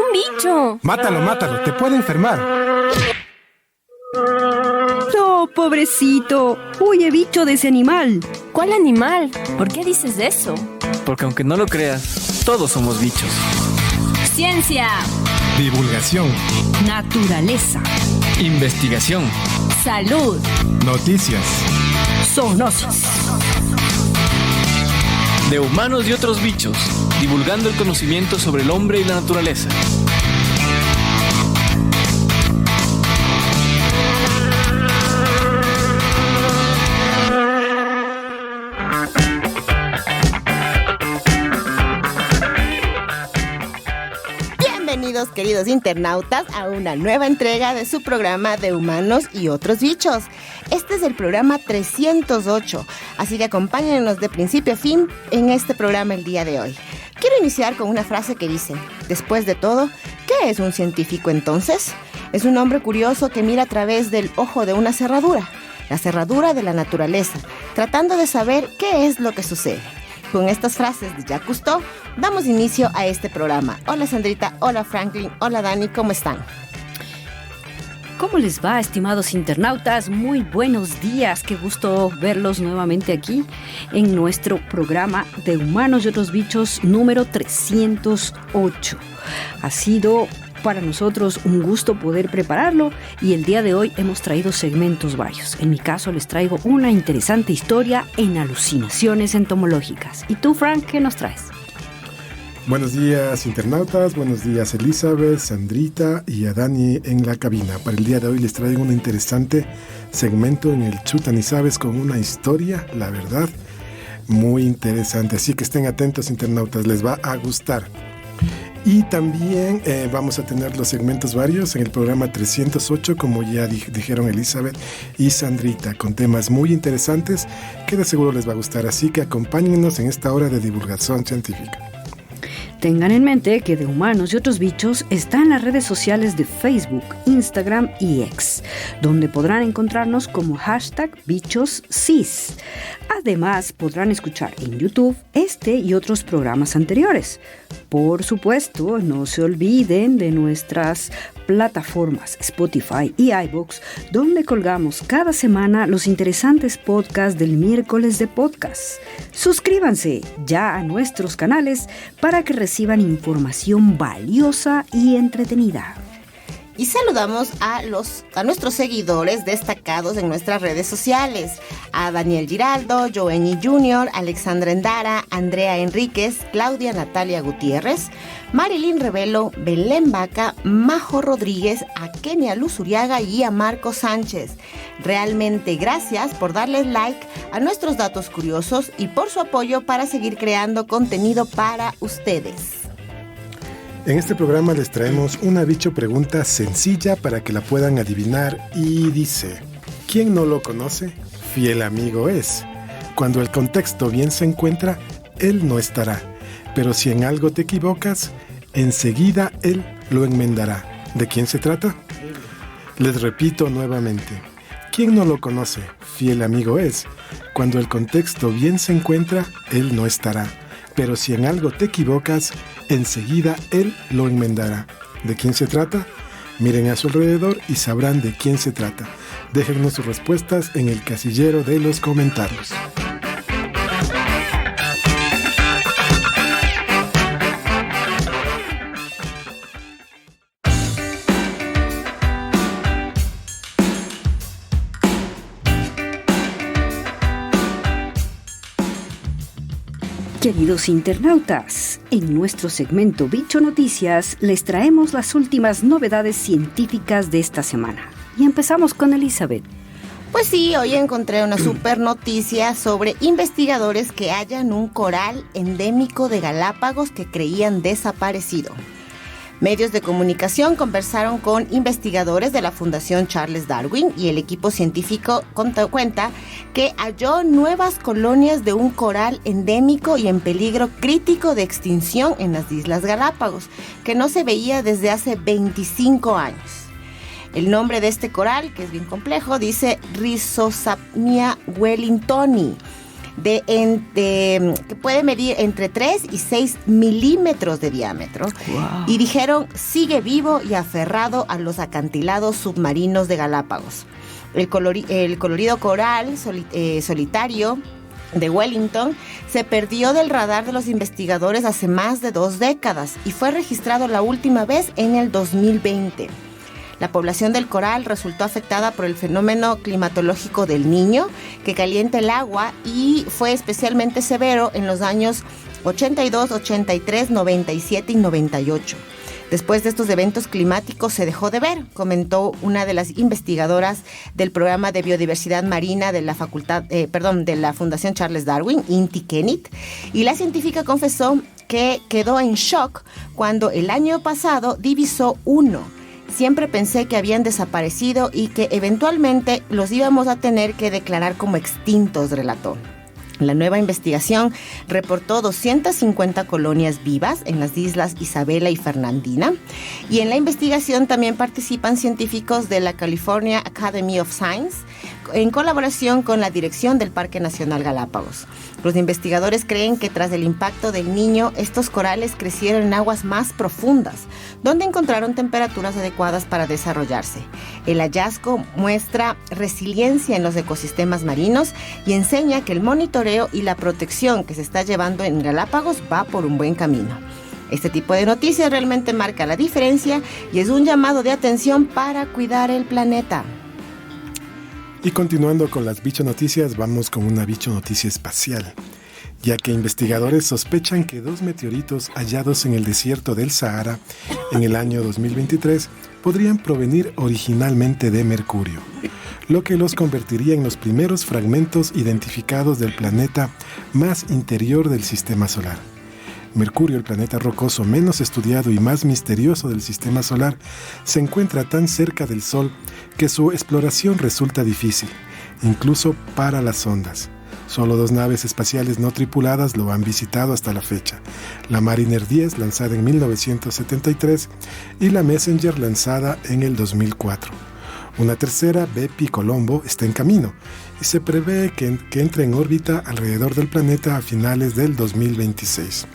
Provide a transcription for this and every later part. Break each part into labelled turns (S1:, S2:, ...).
S1: un bicho!
S2: Mátalo, te puede enfermar.
S3: No, pobrecito. Huye bicho de ese animal.
S1: ¿Cuál animal? ¿Por qué dices eso?
S4: Porque aunque no lo creas, todos somos bichos.
S1: Ciencia,
S2: Divulgación,
S3: Naturaleza,
S4: Investigación.
S1: salud,
S2: noticias.
S3: zoonosis.
S4: De humanos y otros bichos, divulgando el conocimiento sobre el hombre y la naturaleza.
S5: Bienvenidos, queridos internautas, a una nueva entrega de su programa de humanos y otros bichos. Este es el programa 308, así que acompáñenos de principio a fin en este programa el día de hoy. Quiero iniciar con una frase que dice: después de todo, ¿qué es un científico entonces? Es un hombre curioso que mira a través del ojo de una cerradura, la cerradura de la naturaleza, tratando de saber qué es lo que sucede. Con estas frases de Jacques Cousteau, damos inicio a este programa. Hola Sandrita, hola Franklin, hola Dani, ¿cómo están?
S3: ¿Cómo les va, estimados internautas? Muy buenos días, qué gusto verlos nuevamente aquí en nuestro programa de Humanos y otros bichos número 308. Ha sido para nosotros un gusto poder prepararlo y el día de hoy hemos traído segmentos varios. En mi caso les traigo una interesante historia en alucinaciones entomológicas. ¿Y tú, Frank, qué nos traes?
S2: Buenos días, internautas. Buenos días, Elizabeth, Sandrita y a Dani en la cabina. Para el día de hoy les traigo un interesante segmento en el Chuta Ni Sabes con una historia, la verdad, muy interesante. Así que estén atentos, internautas, les va a gustar. Y también vamos a tener los segmentos varios en el programa 308, como ya dijeron Elizabeth y Sandrita, con temas muy interesantes que de seguro les va a gustar. Así que acompáñenos en esta hora de divulgación científica.
S3: Tengan en mente que De Humanos y Otros Bichos está en las redes sociales de Facebook, Instagram y X, donde podrán encontrarnos como #BichosCis. Además, podrán escuchar en YouTube este y otros programas anteriores. Por supuesto, no se olviden de nuestras plataformas Spotify y iVoox, donde colgamos cada semana los interesantes podcasts del miércoles de podcast. Suscríbanse ya a nuestros canales para que reciban información valiosa y entretenida.
S5: Y saludamos a nuestros seguidores destacados en nuestras redes sociales: a Daniel Giraldo, Joenny Jr., Alexandra Endara, Andrea Enríquez, Claudia Natalia Gutiérrez, Marilyn Revelo, Belén Vaca, Majo Rodríguez, a Kenia Luz Uriaga y a Marco Sánchez. Realmente gracias por darles like a nuestros datos curiosos y por su apoyo para seguir creando contenido para ustedes.
S2: En este programa les traemos una bicho pregunta sencilla para que la puedan adivinar y dice: ¿quién no lo conoce? Fiel amigo es. Cuando el contexto bien se encuentra, él no estará. Pero si en algo te equivocas, enseguida él lo enmendará. ¿De quién se trata? Les repito nuevamente: ¿quién no lo conoce? Fiel amigo es. Cuando el contexto bien se encuentra, él no estará. Pero si en algo te equivocas, enseguida él lo enmendará. ¿De quién se trata? Miren a su alrededor y sabrán de quién se trata. Déjennos sus respuestas en el casillero de los comentarios.
S3: Queridos internautas, en nuestro segmento Bicho Noticias les traemos las últimas novedades científicas de esta semana. Y empezamos con Elizabeth.
S5: Pues sí, hoy encontré una super noticia sobre investigadores que hallan un coral endémico de Galápagos que creían desaparecido. Medios de comunicación conversaron con investigadores de la Fundación Charles Darwin y el equipo científico cuenta que halló nuevas colonias de un coral endémico y en peligro crítico de extinción en las Islas Galápagos, que no se veía desde hace 25 años. El nombre de este coral, que es bien complejo, dice Rhizosapnia wellingtoni. que puede medir entre 3 y 6 milímetros de diámetro.
S3: Wow.
S5: Y dijeron, sigue vivo y aferrado a los acantilados submarinos de Galápagos. El colorido coral solitario de Wellington se perdió del radar de los investigadores hace más de 2 décadas y fue registrado la última vez en el 2020. La población del coral resultó afectada por el fenómeno climatológico del Niño, que calienta el agua y fue especialmente severo en los años 82, 83, 97 y 98. Después de estos eventos climáticos se dejó de ver, comentó una de las investigadoras del programa de biodiversidad marina de la Fundación Charles Darwin, Inti Kenneth, y la científica confesó que quedó en shock cuando el año pasado divisó uno. Siempre pensé que habían desaparecido y que eventualmente los íbamos a tener que declarar como extintos, relató. La nueva investigación reportó 250 colonias vivas en las islas Isabela y Fernandina, y en la investigación también participan científicos de la California Academy of Science en colaboración con la dirección del Parque Nacional Galápagos. Los investigadores creen que tras el impacto del Niño, estos corales crecieron en aguas más profundas, donde encontraron temperaturas adecuadas para desarrollarse. El hallazgo muestra resiliencia en los ecosistemas marinos y enseña que el monitoreo y la protección que se está llevando en Galápagos va por un buen camino. Este tipo de noticias realmente marca la diferencia y es un llamado de atención para cuidar el planeta.
S2: Y continuando con las bicho noticias, vamos con una bicho noticia espacial, ya que investigadores sospechan que 2 meteoritos hallados en el desierto del Sahara en el año 2023 podrían provenir originalmente de Mercurio, lo que los convertiría en los primeros fragmentos identificados del planeta más interior del sistema solar. Mercurio, el planeta rocoso menos estudiado y más misterioso del sistema solar, se encuentra tan cerca del Sol que su exploración resulta difícil, incluso para las sondas. Solo 2 naves espaciales no tripuladas lo han visitado hasta la fecha: la Mariner 10, lanzada en 1973, y la Messenger, lanzada en el 2004. Una tercera, Bepi Colombo, está en camino y se prevé que entre en órbita alrededor del planeta a finales del 2026.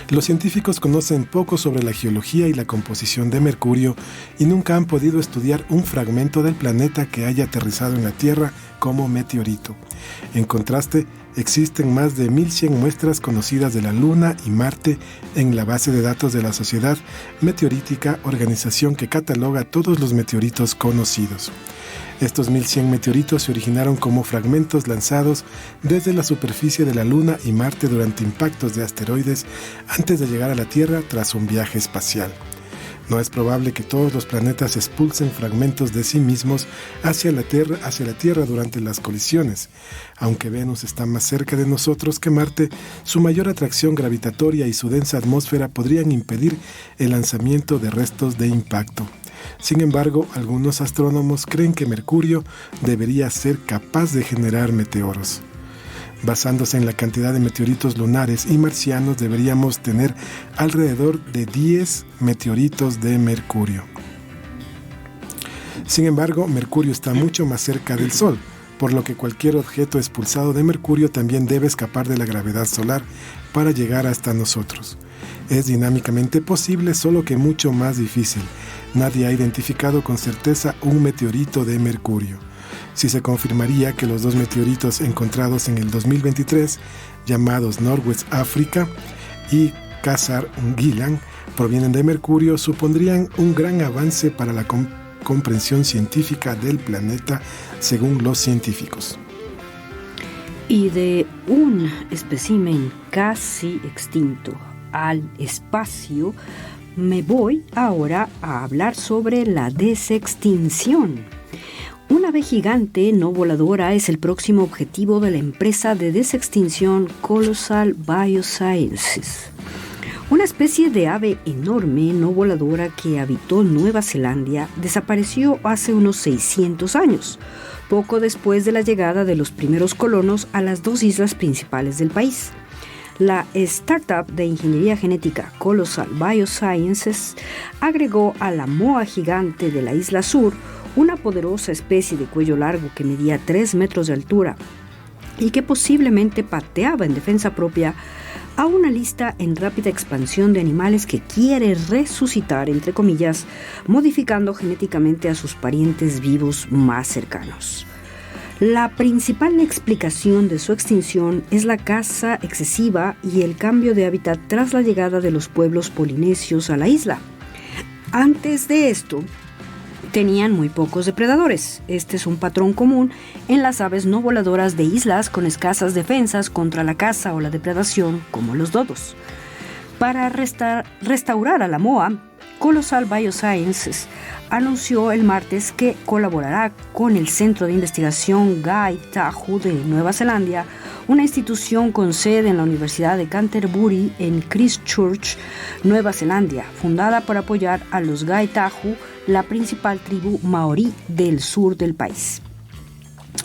S2: Los científicos conocen poco sobre la geología y la composición de Mercurio y nunca han podido estudiar un fragmento del planeta que haya aterrizado en la Tierra como meteorito. En contraste, existen más de 1.100 muestras conocidas de la Luna y Marte en la base de datos de la Sociedad Meteorítica, organización que cataloga todos los meteoritos conocidos. Estos 1.100 meteoritos se originaron como fragmentos lanzados desde la superficie de la Luna y Marte durante impactos de asteroides antes de llegar a la Tierra tras un viaje espacial. No es probable que todos los planetas expulsen fragmentos de sí mismos hacia la Tierra durante las colisiones. Aunque Venus está más cerca de nosotros que Marte, su mayor atracción gravitatoria y su densa atmósfera podrían impedir el lanzamiento de restos de impacto. Sin embargo, algunos astrónomos creen que Mercurio debería ser capaz de generar meteoros. Basándose en la cantidad de meteoritos lunares y marcianos, deberíamos tener alrededor de 10 meteoritos de Mercurio. Sin embargo, Mercurio está mucho más cerca del Sol, por lo que cualquier objeto expulsado de Mercurio también debe escapar de la gravedad solar para llegar hasta nosotros. Es dinámicamente posible, solo que mucho más difícil. Nadie ha identificado con certeza un meteorito de Mercurio. Si se confirmaría que los 2 meteoritos encontrados en el 2023, llamados Northwest Africa y Khazar-Gilan, provienen de Mercurio, supondrían un gran avance para la comprensión científica del planeta, según los científicos.
S3: Y de un espécimen casi extinto al espacio, me voy ahora a hablar sobre la desextinción. Una ave gigante no voladora es el próximo objetivo de la empresa de desextinción Colossal Biosciences. Una especie de ave enorme no voladora que habitó Nueva Zelanda desapareció hace unos 600 años, poco después de la llegada de los primeros colonos a las 2 islas principales del país. La startup de ingeniería genética Colossal Biosciences agregó a la moa gigante de la isla sur, una poderosa especie de cuello largo que medía 3 metros de altura y que posiblemente pateaba en defensa propia a una lista en rápida expansión de animales que quiere resucitar, entre comillas, modificando genéticamente a sus parientes vivos más cercanos. La principal explicación de su extinción es la caza excesiva y el cambio de hábitat tras la llegada de los pueblos polinesios a la isla. Antes de esto, tenían muy pocos depredadores. Este es un patrón común en las aves no voladoras de islas con escasas defensas contra la caza o la depredación, como los dodos. Para restaurar a la moa, Colossal Biosciences anunció el martes que colaborará con el Centro de Investigación Gai Tahu de Nueva Zelanda, una institución con sede en la Universidad de Canterbury en Christchurch, Nueva Zelanda, fundada para apoyar a los Gai Tahu, la principal tribu maorí del sur del país.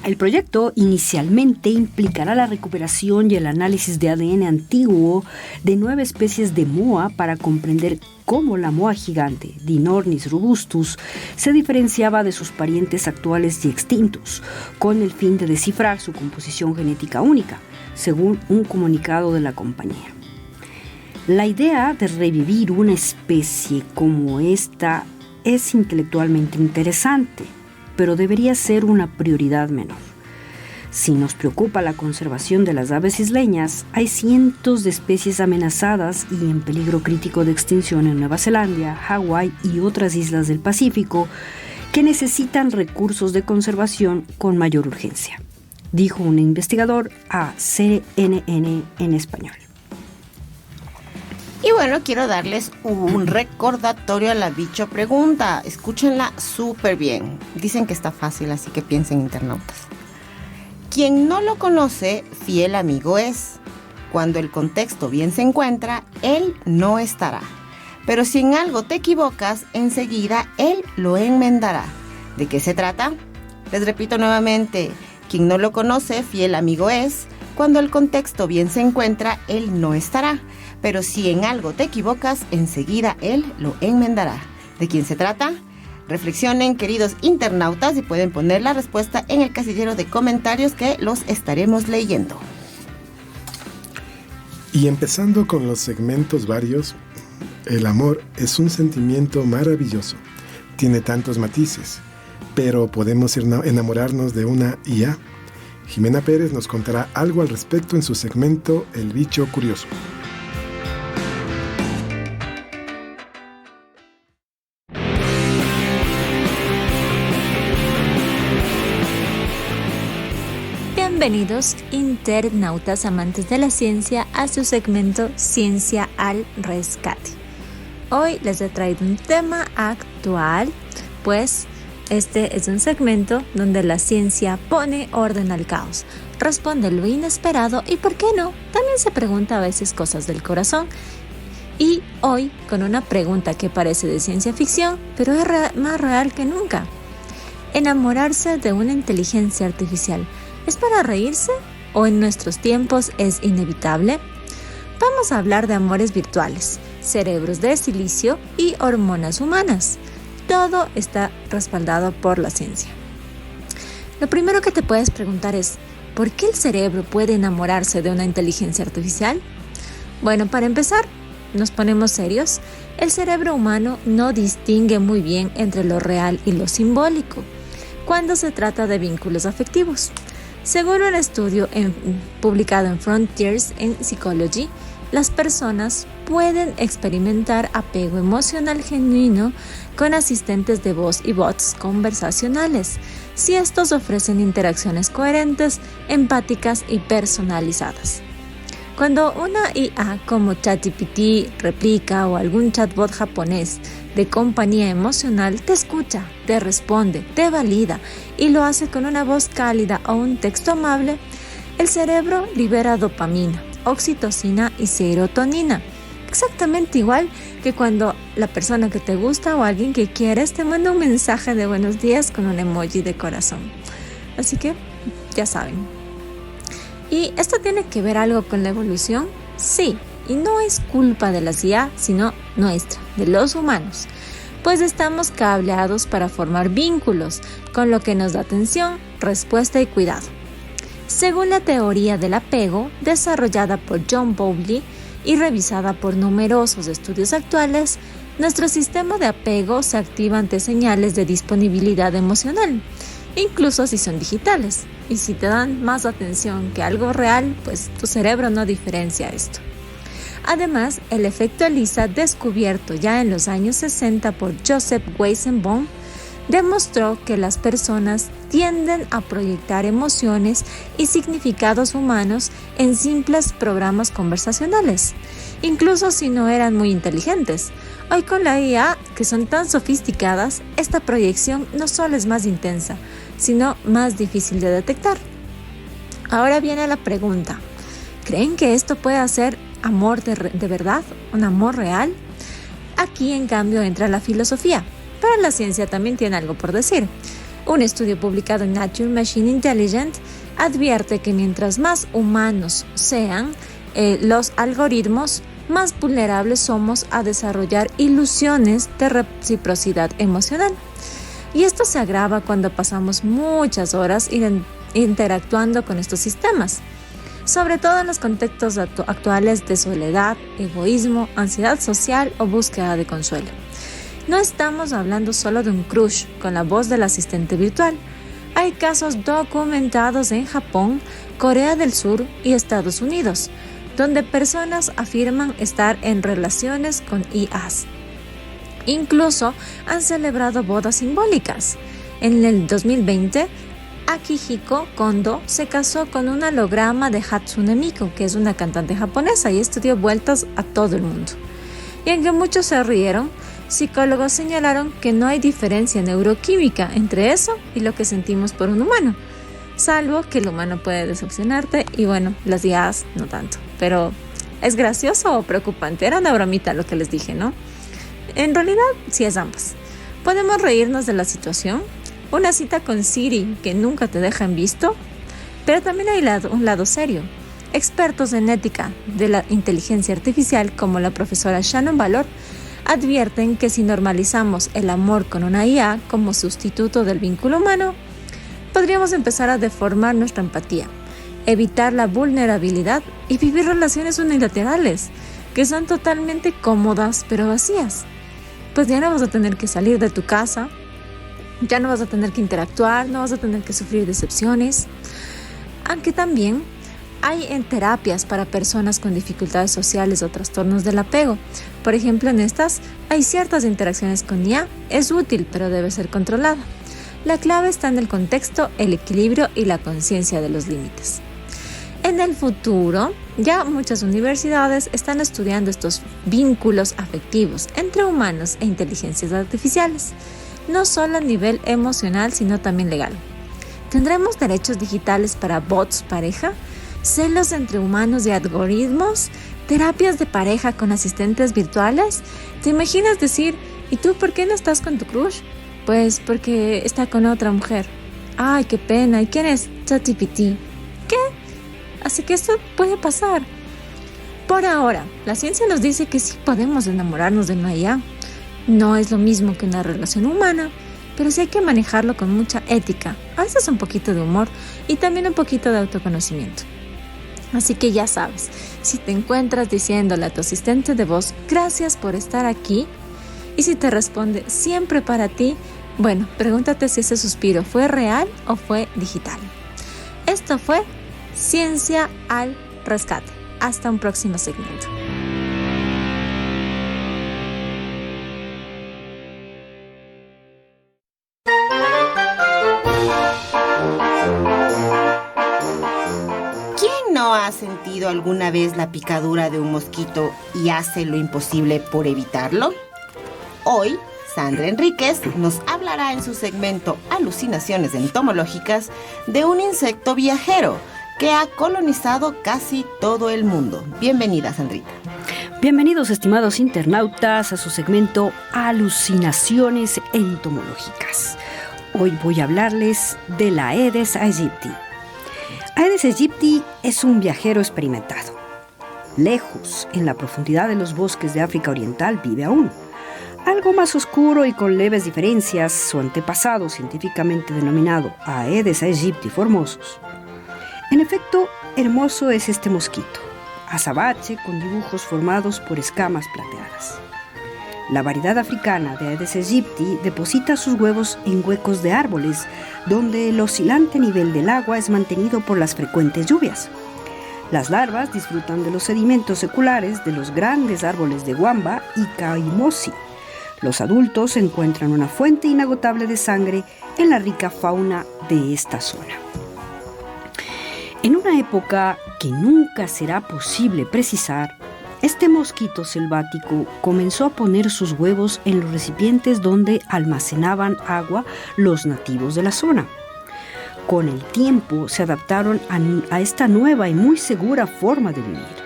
S3: El proyecto inicialmente implicará la recuperación y el análisis de ADN antiguo de 9 especies de moa para comprender cómo la moa gigante, Dinornis robustus, se diferenciaba de sus parientes actuales y extintos, con el fin de descifrar su composición genética única, según un comunicado de la compañía. La idea de revivir una especie como esta es intelectualmente interesante, pero debería ser una prioridad menor. Si nos preocupa la conservación de las aves isleñas, hay cientos de especies amenazadas y en peligro crítico de extinción en Nueva Zelanda, Hawái y otras islas del Pacífico que necesitan recursos de conservación con mayor urgencia, dijo un investigador a CNN en español.
S5: Y bueno, quiero darles un recordatorio a la bicho pregunta. Escúchenla súper bien. Dicen que está fácil, así que piensen, internautas. Quien no lo conoce, fiel amigo es. Cuando el contexto bien se encuentra, él no estará. Pero si en algo te equivocas, enseguida él lo enmendará. ¿De qué se trata? Les repito nuevamente, quien no lo conoce, fiel amigo es. Cuando el contexto bien se encuentra, él no estará. Pero si en algo te equivocas, enseguida él lo enmendará. ¿De quién se trata? Reflexionen, queridos internautas, y pueden poner la respuesta en el casillero de comentarios que los estaremos leyendo.
S2: Y empezando con los segmentos varios, el amor es un sentimiento maravilloso. Tiene tantos matices, pero podemos enamorarnos de una IA. Jimena Pérez nos contará algo al respecto en su segmento El Bicho Curioso.
S6: Bienvenidos, internautas amantes de la ciencia, a su segmento Ciencia al Rescate. Hoy les he traído un tema actual, pues este es un segmento donde la ciencia pone orden al caos, responde lo inesperado y, ¿por qué no?, también se pregunta a veces cosas del corazón. Y hoy con una pregunta que parece de ciencia ficción, pero es más real que nunca. ¿Enamorarse de una inteligencia artificial ¿es para reírse o en nuestros tiempos es inevitable? Vamos a hablar de amores virtuales, cerebros de silicio y hormonas humanas. Todo está respaldado por la ciencia. Lo primero que te puedes preguntar es, ¿por qué el cerebro puede enamorarse de una inteligencia artificial? Bueno, para empezar, nos ponemos serios. El cerebro humano no distingue muy bien entre lo real y lo simbólico cuando se trata de vínculos afectivos. Según un estudio publicado en Frontiers in Psychology, las personas pueden experimentar apego emocional genuino con asistentes de voz y bots conversacionales, si estos ofrecen interacciones coherentes, empáticas y personalizadas. Cuando una IA como ChatGPT, Replica o algún chatbot japonés de compañía emocional te escucha, te responde, te valida y lo hace con una voz cálida o un texto amable, el cerebro libera dopamina, oxitocina y serotonina. Exactamente igual que cuando la persona que te gusta o alguien que quieres te manda un mensaje de buenos días con un emoji de corazón. Así que ya saben. ¿Y esto tiene que ver algo con la evolución? Sí. Y no es culpa de las IA, sino nuestra, de los humanos, pues estamos cableados para formar vínculos, con lo que nos da atención, respuesta y cuidado. Según la teoría del apego, desarrollada por John Bowlby y revisada por numerosos estudios actuales, nuestro sistema de apego se activa ante señales de disponibilidad emocional, incluso si son digitales. Y si te dan más atención que algo real, pues tu cerebro no diferencia esto. Además, el efecto ELISA, descubierto ya en los años 60 por Joseph Weizenbaum, demostró que las personas tienden a proyectar emociones y significados humanos en simples programas conversacionales, incluso si no eran muy inteligentes. Hoy con la IA, que son tan sofisticadas, esta proyección no solo es más intensa, sino más difícil de detectar. Ahora viene la pregunta: ¿creen que esto puede ser amor de verdad? ¿Un amor real? Aquí, en cambio, entra la filosofía, pero la ciencia también tiene algo por decir. Un estudio publicado en Nature Machine Intelligence advierte que mientras más humanos sean los algoritmos, más vulnerables somos a desarrollar ilusiones de reciprocidad emocional. Y esto se agrava cuando pasamos muchas horas interactuando con estos sistemas, sobre todo en los contextos actuales de soledad, egoísmo, ansiedad social o búsqueda de consuelo. No estamos hablando solo de un crush con la voz del asistente virtual. Hay casos documentados en Japón, Corea del Sur y Estados Unidos, donde personas afirman estar en relaciones con IAs. Incluso han celebrado bodas simbólicas. En el 2020, Akihiko Kondo se casó con un holograma de Hatsune Miku, que es una cantante japonesa, y esto dio vueltas a todo el mundo. Y aunque muchos se rieron, psicólogos señalaron que no hay diferencia neuroquímica entre eso y lo que sentimos por un humano, salvo que el humano puede decepcionarte y bueno, las IAs no tanto. Pero ¿es gracioso o preocupante? Era una bromita lo que les dije, ¿no? En realidad sí es ambas. Podemos reírnos de la situación, una cita con Siri que nunca te deja en visto, pero también hay un lado serio. Expertos en ética de la inteligencia artificial, como la profesora Shannon Valor, advierten que si normalizamos el amor con una IA como sustituto del vínculo humano, podríamos empezar a deformar nuestra empatía, evitar la vulnerabilidad y vivir relaciones unilaterales, que son totalmente cómodas pero vacías. Pues ya no vas a tener que salir de tu casa, ya no vas a tener que interactuar, no vas a tener que sufrir decepciones. Aunque también hay terapias para personas con dificultades sociales o trastornos del apego. Por ejemplo, en estas hay ciertas interacciones con IA. Es útil, pero debe ser controlada. La clave está en el contexto, el equilibrio y la conciencia de los límites. En el futuro, ya muchas universidades están estudiando estos vínculos afectivos entre humanos e inteligencias artificiales, no solo a nivel emocional, sino también legal. ¿Tendremos derechos digitales para bots pareja? ¿Celos entre humanos y algoritmos? ¿Terapias de pareja con asistentes virtuales? ¿Te imaginas decir, ¿y tú por qué no estás con tu crush? Pues porque está con otra mujer. ¡Ay, qué pena! ¿Y quién es? ChatGPT. ¿Qué? Así que esto puede pasar. Por ahora, la ciencia nos dice que sí podemos enamorarnos de una IA. No es lo mismo que una relación humana, pero sí hay que manejarlo con mucha ética, a veces un poquito de humor y también un poquito de autoconocimiento. Así que ya sabes, si te encuentras diciéndole a tu asistente de voz, gracias por estar aquí, y si te responde siempre para ti, bueno, pregúntate si ese suspiro fue real o fue digital. Esto fue Ciencia al Rescate. Hasta un próximo segmento.
S5: ¿No has sentido alguna vez la picadura de un mosquito y hace lo imposible por evitarlo? Hoy, Sandra Enríquez nos hablará en su segmento Alucinaciones entomológicas de un insecto viajero que ha colonizado casi todo el mundo. Bienvenida, Sandrita.
S3: Bienvenidos, estimados internautas, a su segmento Alucinaciones entomológicas. Hoy voy a hablarles de la Aedes aegypti. Aedes aegypti es un viajero experimentado. Lejos, en la profundidad de los bosques de África Oriental, vive aún. Algo más oscuro y con leves diferencias, su antepasado científicamente denominado Aedes aegypti formosus. En efecto, hermoso es este mosquito, azabache con dibujos formados por escamas plateadas. La variedad africana de Aedes aegypti deposita sus huevos en huecos de árboles, donde el oscilante nivel del agua es mantenido por las frecuentes lluvias. Las larvas disfrutan de los sedimentos seculares de los grandes árboles de guamba y caimosi. Los adultos encuentran una fuente inagotable de sangre en la rica fauna de esta zona. En una época que nunca será posible precisar, este mosquito selvático comenzó a poner sus huevos en los recipientes donde almacenaban agua los nativos de la zona. Con el tiempo se adaptaron a esta nueva y muy segura forma de vivir.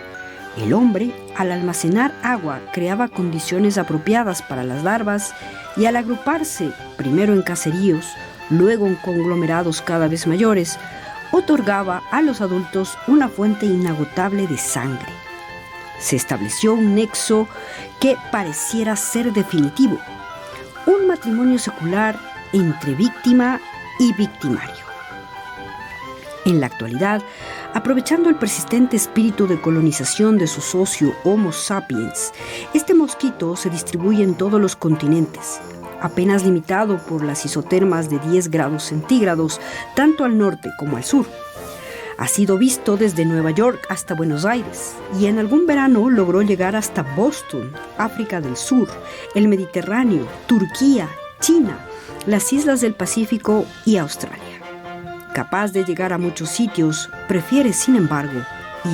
S3: El hombre, al almacenar agua, creaba condiciones apropiadas para las larvas y al agruparse, primero en caseríos, luego en conglomerados cada vez mayores, otorgaba a los adultos una fuente inagotable de sangre. Se estableció un nexo que pareciera ser definitivo, un matrimonio secular entre víctima y victimario. En la actualidad, aprovechando el persistente espíritu de colonización de su socio Homo sapiens, este mosquito se distribuye en todos los continentes, apenas limitado por las isotermas de 10 grados centígrados, tanto al norte como al sur. Ha sido visto desde Nueva York hasta Buenos Aires y en algún verano logró llegar hasta Boston, África del Sur, el Mediterráneo, Turquía, China, las islas del Pacífico y Australia. Capaz de llegar a muchos sitios, prefiere, sin embargo,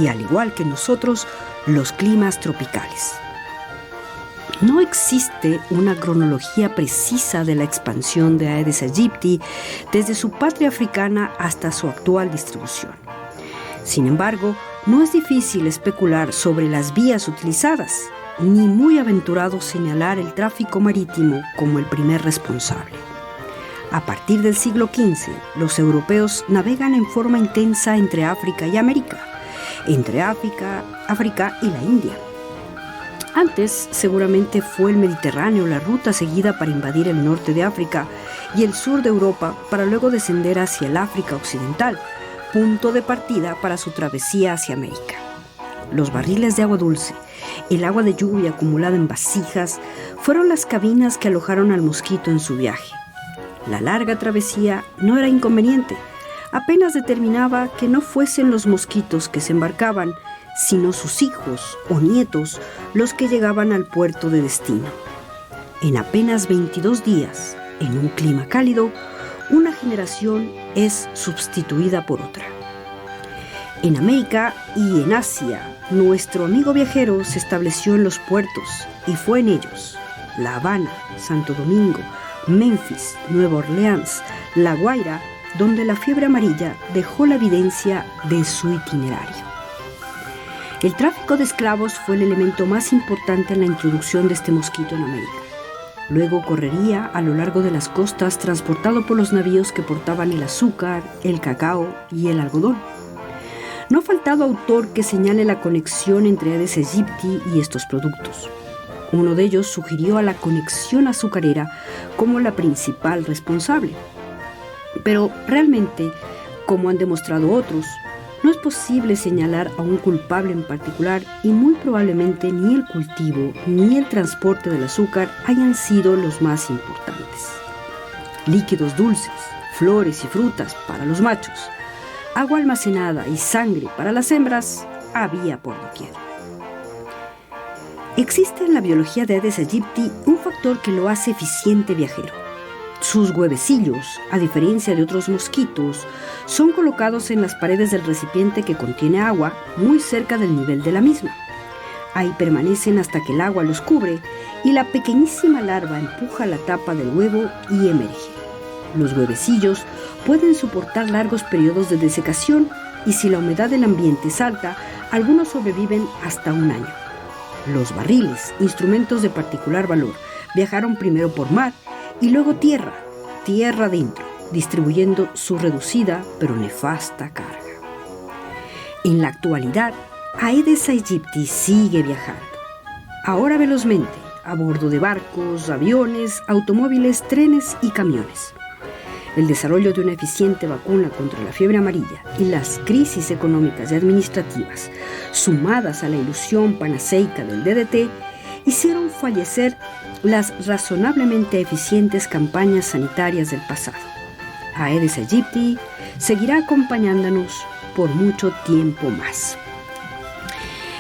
S3: y al igual que nosotros, los climas tropicales. No existe una cronología precisa de la expansión de Aedes aegypti desde su patria africana hasta su actual distribución. Sin embargo, no es difícil especular sobre las vías utilizadas, ni muy aventurado señalar el tráfico marítimo como el primer responsable. A partir del siglo XV, los europeos navegan en forma intensa entre África y América, entre África y la India. Antes, seguramente fue el Mediterráneo la ruta seguida para invadir el norte de África y el sur de Europa para luego descender hacia el África occidental, punto de partida para su travesía hacia América. Los barriles de agua dulce, el agua de lluvia acumulada en vasijas, fueron las cabinas que alojaron al mosquito en su viaje. La larga travesía no era inconveniente, apenas determinaba que no fuesen los mosquitos que se embarcaban, sino sus hijos o nietos los que llegaban al puerto de destino. En apenas 22 días, en un clima cálido, una generación es sustituida por otra. En América y en Asia, nuestro amigo viajero se estableció en los puertos y fue en ellos, La Habana, Santo Domingo, Memphis, Nueva Orleans, La Guaira, donde la fiebre amarilla dejó la evidencia de su itinerario. El tráfico de esclavos fue el elemento más importante en la introducción de este mosquito en América. Luego correría a lo largo de las costas transportado por los navíos que portaban el azúcar, el cacao y el algodón. No ha faltado autor que señale la conexión entre Aedes aegypti y estos productos. Uno de ellos sugirió a la conexión azucarera como la principal responsable. Pero realmente, como han demostrado otros, no es posible señalar a un culpable en particular y muy probablemente ni el cultivo ni el transporte del azúcar hayan sido los más importantes. Líquidos dulces, flores y frutas para los machos, agua almacenada y sangre para las hembras había por doquier. Existe en la biología de Aedes aegypti un factor que lo hace eficiente viajero. Sus huevecillos, a diferencia de otros mosquitos, son colocados en las paredes del recipiente que contiene agua muy cerca del nivel de la misma. Ahí permanecen hasta que el agua los cubre y la pequeñísima larva empuja la tapa del huevo y emerge. Los huevecillos pueden soportar largos periodos de desecación y si la humedad del ambiente es alta, algunos sobreviven hasta un año. Los barriles, instrumentos de particular valor, viajaron primero por mar y luego tierra adentro, distribuyendo su reducida pero nefasta carga. En la actualidad, Aedes aegypti sigue viajando, ahora velozmente, a bordo de barcos, aviones, automóviles, trenes y camiones. el desarrollo de una eficiente vacuna contra la fiebre amarilla y las crisis económicas y administrativas, sumadas a la ilusión panaceica del DDT, hicieron fallecer las razonablemente eficientes campañas sanitarias del pasado. Aedes aegypti seguirá acompañándonos por mucho tiempo más.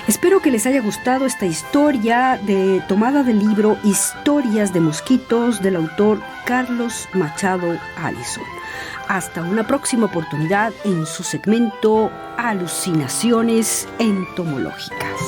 S3: Espero que les haya gustado esta historia tomada del libro Historias de Mosquitos del autor Carlos Machado Allison. Hasta una próxima oportunidad en su segmento Alucinaciones entomológicas.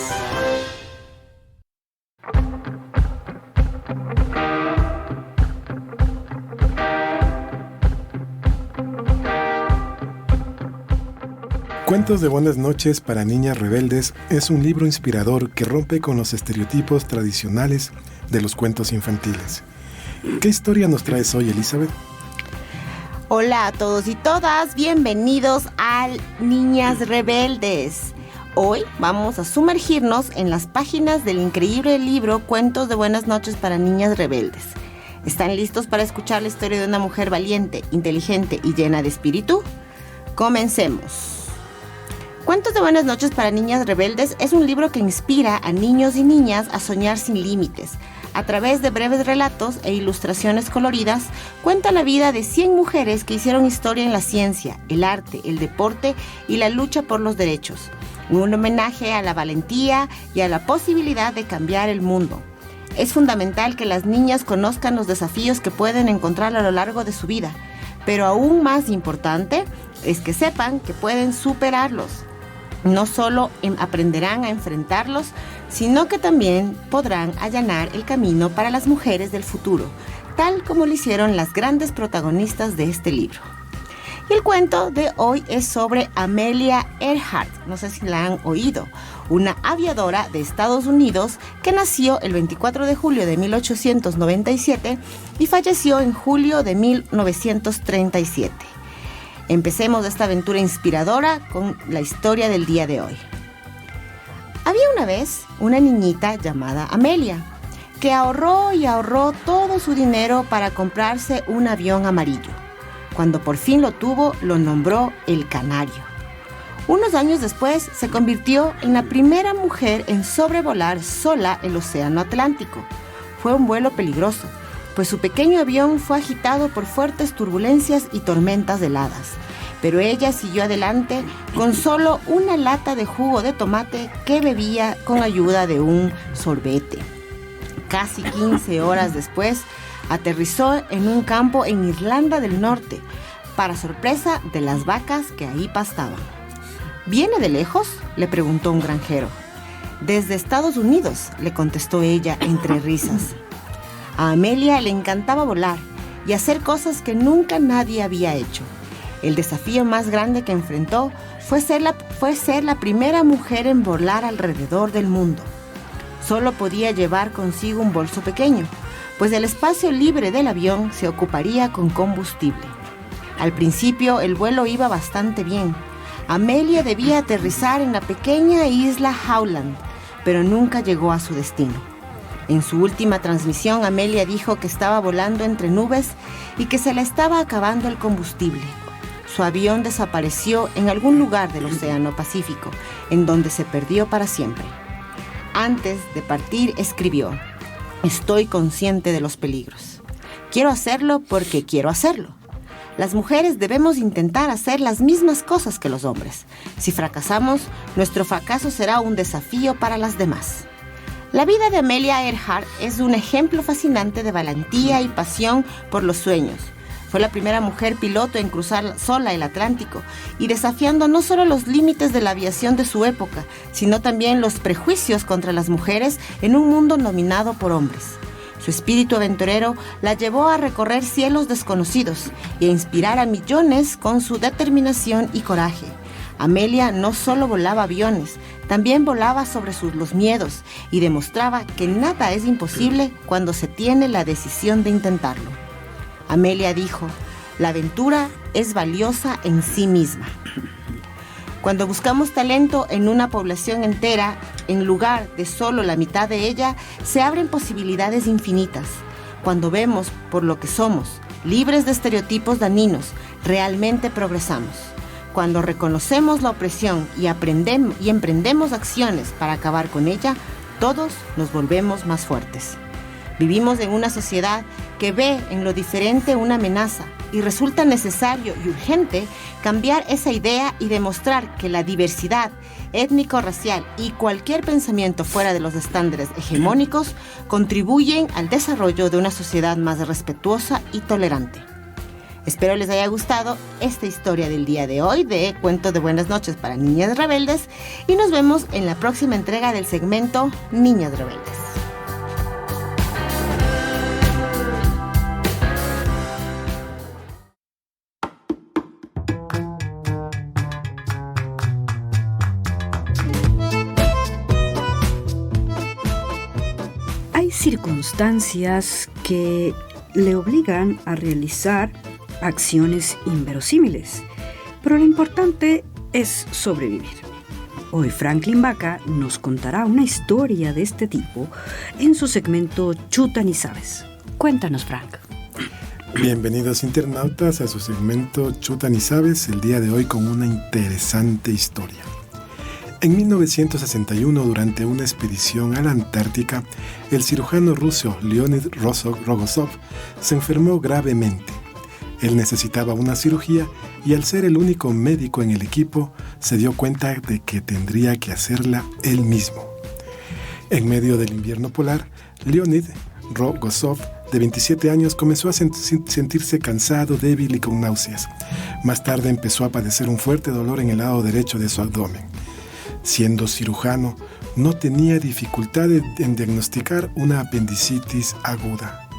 S2: Cuentos de buenas noches para niñas rebeldes es un libro inspirador que rompe con los estereotipos tradicionales de los cuentos infantiles. ¿Qué historia nos traes hoy, Elizabeth?
S5: Hola a todos y todas, bienvenidos a Niñas Rebeldes. Hoy vamos a sumergirnos en las páginas del increíble libro Cuentos de buenas noches para niñas rebeldes. ¿Están listos para escuchar la historia de una mujer valiente, inteligente y llena de espíritu? Comencemos. Cuentos de buenas noches para niñas rebeldes es un libro que inspira a niños y niñas a soñar sin límites. A través de breves relatos e ilustraciones coloridas, cuenta la vida de 100 mujeres que hicieron historia en la ciencia, el arte, el deporte y la lucha por los derechos. Un homenaje a la valentía y a la posibilidad de cambiar el mundo. Es fundamental que las niñas conozcan los desafíos que pueden encontrar a lo largo de su vida, pero aún más importante es que sepan que pueden superarlos. No solo aprenderán a enfrentarlos, sino que también podrán allanar el camino para las mujeres del futuro, tal como lo hicieron las grandes protagonistas de este libro. Y el cuento de hoy es sobre Amelia Earhart, no sé si la han oído, una aviadora de Estados Unidos que nació el 24 de julio de 1897 y falleció en julio de 1937. Empecemos esta aventura inspiradora con la historia del día de hoy. Había una vez una niñita llamada Amelia, que ahorró y ahorró todo su dinero para comprarse un avión amarillo. Cuando por fin lo tuvo, lo nombró el Canario. Unos años después, se convirtió en la primera mujer en sobrevolar sola el Océano Atlántico. Fue un vuelo peligroso, pues su pequeño avión fue agitado por fuertes turbulencias y tormentas heladas. Pero ella siguió adelante con solo una lata de jugo de tomate que bebía con ayuda de un sorbete. Casi 15 horas después, aterrizó en un campo en Irlanda del Norte, para sorpresa de las vacas que ahí pastaban. ¿Viene de lejos?, le preguntó un granjero. Desde Estados Unidos, le contestó ella entre risas. A Amelia le encantaba volar y hacer cosas que nunca nadie había hecho. El desafío más grande que enfrentó fue ser la primera mujer en volar alrededor del mundo. Solo podía llevar consigo un bolso pequeño, pues el espacio libre del avión se ocuparía con combustible. Al principio el vuelo iba bastante bien. Amelia debía aterrizar en la pequeña isla Howland, pero nunca llegó a su destino. En su última transmisión, Amelia dijo que estaba volando entre nubes y que se le estaba acabando el combustible. Su avión desapareció en algún lugar del Océano Pacífico, en donde se perdió para siempre. Antes de partir, escribió: «Estoy consciente de los peligros. Quiero hacerlo porque quiero hacerlo. Las mujeres debemos intentar hacer las mismas cosas que los hombres. Si fracasamos, nuestro fracaso será un desafío para las demás». La vida de Amelia Earhart es un ejemplo fascinante de valentía y pasión por los sueños. Fue la primera mujer piloto en cruzar sola el Atlántico y desafiando no solo los límites de la aviación de su época, sino también los prejuicios contra las mujeres en un mundo dominado por hombres. Su espíritu aventurero la llevó a recorrer cielos desconocidos y a inspirar a millones con su determinación y coraje. Amelia no solo volaba aviones, también volaba sobre los miedos y demostraba que nada es imposible cuando se tiene la decisión de intentarlo. Amelia dijo: «La aventura es valiosa en sí misma». Cuando buscamos talento en una población entera, en lugar de solo la mitad de ella, se abren posibilidades infinitas. Cuando vemos por lo que somos, libres de estereotipos dañinos, realmente progresamos. Cuando reconocemos la opresión y emprendemos acciones para acabar con ella, todos nos volvemos más fuertes. Vivimos en una sociedad que ve en lo diferente una amenaza y resulta necesario y urgente cambiar esa idea y demostrar que la diversidad étnico-racial y cualquier pensamiento fuera de los estándares hegemónicos contribuyen al desarrollo de una sociedad más respetuosa y tolerante. Espero les haya gustado esta historia del día de hoy de Cuento de Buenas Noches para Niñas Rebeldes y nos vemos en la próxima entrega del segmento Niñas Rebeldes.
S3: Hay circunstancias que le obligan a realizar acciones inverosímiles, pero lo importante es sobrevivir. Hoy Franklin Baca nos contará una historia de este tipo en su segmento Chuta ni sabes. Cuéntanos, Frank.
S2: Bienvenidos internautas a su segmento Chuta ni sabes, el día de hoy con una interesante historia. En 1961, durante una expedición a la Antártica, el cirujano ruso Leonid Rogozov se enfermó gravemente. Él necesitaba una cirugía y al ser el único médico en el equipo, se dio cuenta de que tendría que hacerla él mismo. En medio del invierno polar, Leonid Rogozov, de 27 años, comenzó a sentirse cansado, débil y con náuseas. Más tarde empezó a padecer un fuerte dolor en el lado derecho de su abdomen. Siendo cirujano, no tenía dificultad en diagnosticar una apendicitis aguda.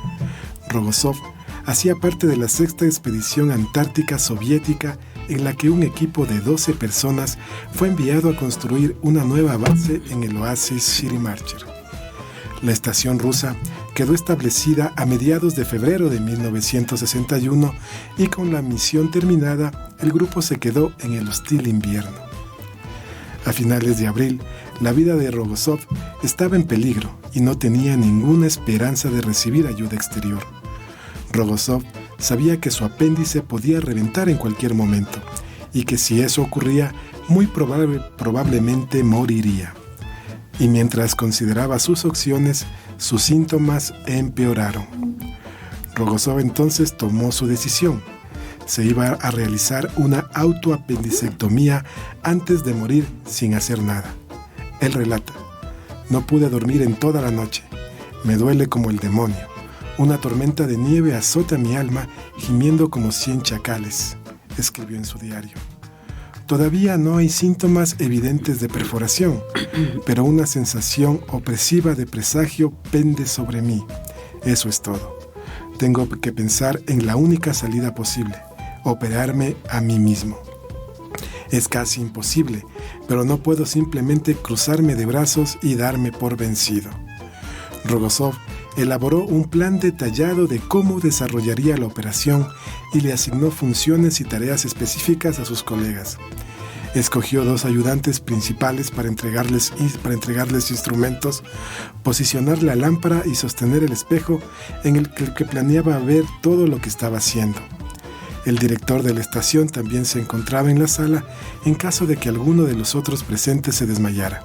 S2: Rogozov hacía parte de la sexta expedición antártica soviética en la que un equipo de 12 personas fue enviado a construir una nueva base en el oasis Shirimarcher. La estación rusa quedó establecida a mediados de febrero de 1961 y con la misión terminada, el grupo se quedó en el hostil invierno. A finales de abril, la vida de Rogozov estaba en peligro y no tenía ninguna esperanza de recibir ayuda exterior. Rogozov sabía que su apéndice podía reventar en cualquier momento y que si eso ocurría, muy probablemente moriría. Y mientras consideraba sus opciones, sus síntomas empeoraron. Rogozov entonces tomó su decisión. Se iba a realizar una autoapendicectomía antes de morir sin hacer nada. Él relata: no pude dormir en toda la noche. Me duele como el demonio. Una tormenta de nieve azota mi alma, gimiendo como 100 chacales, escribió en su diario. Todavía no hay síntomas evidentes de perforación, pero una sensación opresiva de presagio pende sobre mí. Eso es todo. Tengo que pensar en la única salida posible: operarme a mí mismo. Es casi imposible, pero no puedo simplemente cruzarme de brazos y darme por vencido. Rogozov elaboró un plan detallado de cómo desarrollaría la operación y le asignó funciones y tareas específicas a sus colegas. Escogió 2 ayudantes principales para entregarles instrumentos, posicionar la lámpara y sostener el espejo en el que planeaba ver todo lo que estaba haciendo. El director de la estación también se encontraba en la sala en caso de que alguno de los otros presentes se desmayara.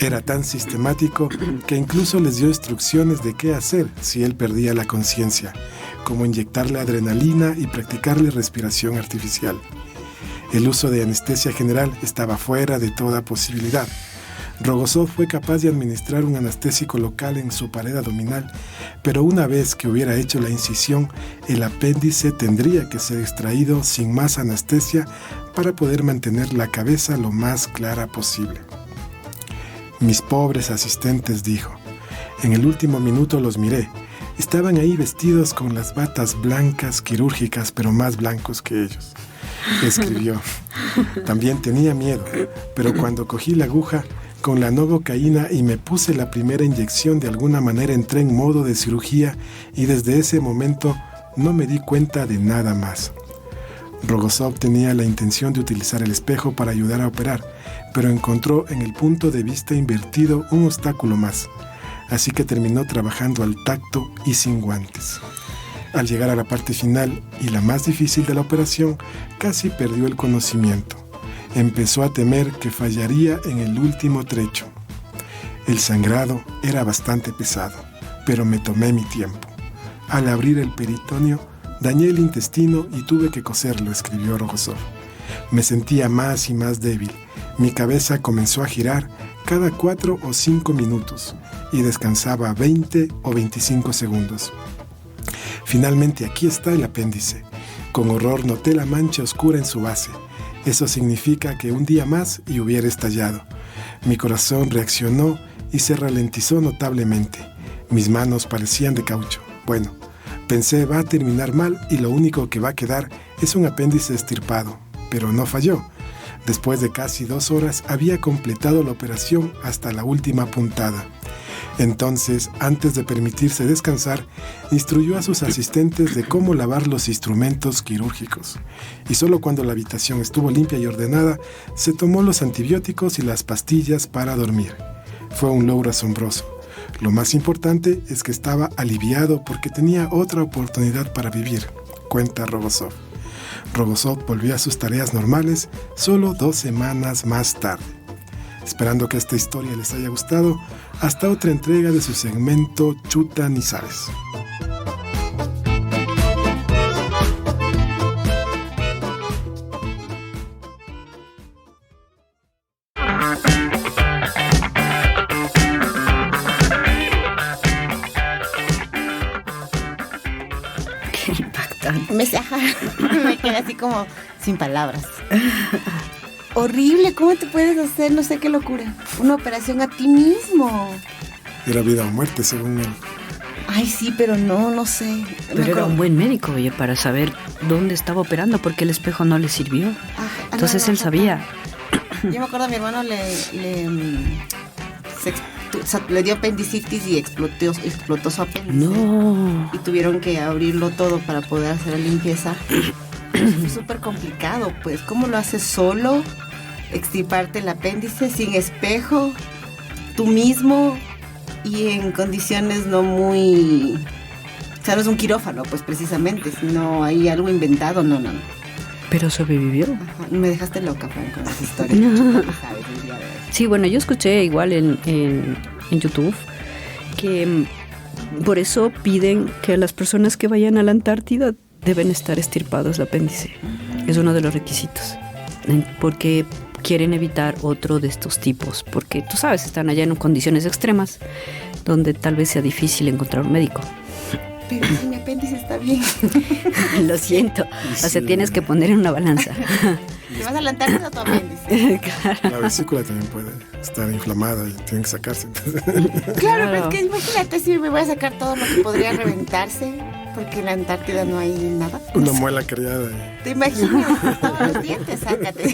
S2: Era tan sistemático que incluso les dio instrucciones de qué hacer si él perdía la conciencia, como inyectarle adrenalina y practicarle respiración artificial. El uso de anestesia general estaba fuera de toda posibilidad. Rogozov fue capaz de administrar un anestésico local en su pared abdominal, pero una vez que hubiera hecho la incisión, el apéndice tendría que ser extraído sin más anestesia para poder mantener la cabeza lo más clara posible. Mis pobres asistentes, dijo. En el último minuto los miré. Estaban ahí vestidos con las batas blancas quirúrgicas, pero más blancos que ellos, escribió. También tenía miedo, pero cuando cogí la aguja con la novocaína y me puse la primera inyección, de alguna manera entré en modo de cirugía y desde ese momento no me di cuenta de nada más. Rogozov tenía la intención de utilizar el espejo para ayudar a operar, pero encontró en el punto de vista invertido un obstáculo más, así que terminó trabajando al tacto y sin guantes. Al llegar a la parte final y la más difícil de la operación, casi perdió el conocimiento. Empezó a temer que fallaría en el último trecho. El sangrado era bastante pesado, pero me tomé mi tiempo. Al abrir el peritoneo, dañé el intestino y tuve que coserlo, escribió Rogozov. Me sentía más y más débil. Mi cabeza comenzó a girar cada 4 o 5 minutos y descansaba 20 o 25 segundos. Finalmente aquí está el apéndice. Con horror noté la mancha oscura en su base. Eso significa que un día más y hubiera estallado. Mi corazón reaccionó y se ralentizó notablemente. Mis manos parecían de caucho. Bueno, pensé va a terminar mal y lo único que va a quedar es un apéndice estirpado. Pero no falló. Después de casi 2 horas había completado la operación hasta la última puntada. Entonces, antes de permitirse descansar, instruyó a sus asistentes de cómo lavar los instrumentos quirúrgicos. Y solo cuando la habitación estuvo limpia y ordenada, se tomó los antibióticos y las pastillas para dormir. Fue un logro asombroso. Lo más importante es que estaba aliviado porque tenía otra oportunidad para vivir, cuenta Rogozov. Rogozov volvió a sus tareas normales solo 2 semanas más tarde. Esperando que esta historia les haya gustado, hasta otra entrega de su segmento Chuta ni sabes.
S3: Qué impactante.
S5: Me quedé así como sin palabras. Horrible, ¿cómo te puedes hacer? No sé qué locura. Una operación a ti mismo.
S2: Era vida o muerte, según él.
S5: Ay, sí, pero no sé.
S3: Pero era un buen médico, oye, para saber dónde estaba operando, porque el espejo no le sirvió. Entonces él sabía.
S5: Yo me acuerdo a mi hermano le dio apendicitis y explotó su apéndice.
S3: No.
S5: Y tuvieron que abrirlo todo para poder hacer la limpieza. Es súper complicado, pues. ¿Cómo lo haces solo? Extirparte el apéndice sin espejo, tú mismo y en condiciones no muy... O sea, no es un quirófano, pues precisamente, sino hay algo inventado, no.
S3: Pero sobrevivió.
S5: Ajá. Me dejaste loca, Fran, con esa historia. ¿Sabes? El día de hoy.
S3: Sí, bueno, yo escuché igual en YouTube que por eso piden que las personas que vayan a la Antártida deben estar estirpados el apéndice. Es uno de los requisitos. Porque quieren evitar otro de estos tipos. Porque tú sabes, están allá en condiciones extremas donde tal vez sea difícil encontrar un médico.
S5: Pero si mi apéndice está bien.
S3: Lo siento. O sea, tienes que poner en una balanza.
S5: ¿Te vas a la Antártida o tu apéndice?
S3: Claro.
S2: La vesícula también puede estar inflamada y tiene que sacarse.
S5: Claro, pero es que imagínate si me voy a sacar todo lo que podría reventarse, porque en la Antártida no hay nada.
S2: Una muela criada.
S5: ¿Te imaginas? Todos los dientes, sácate.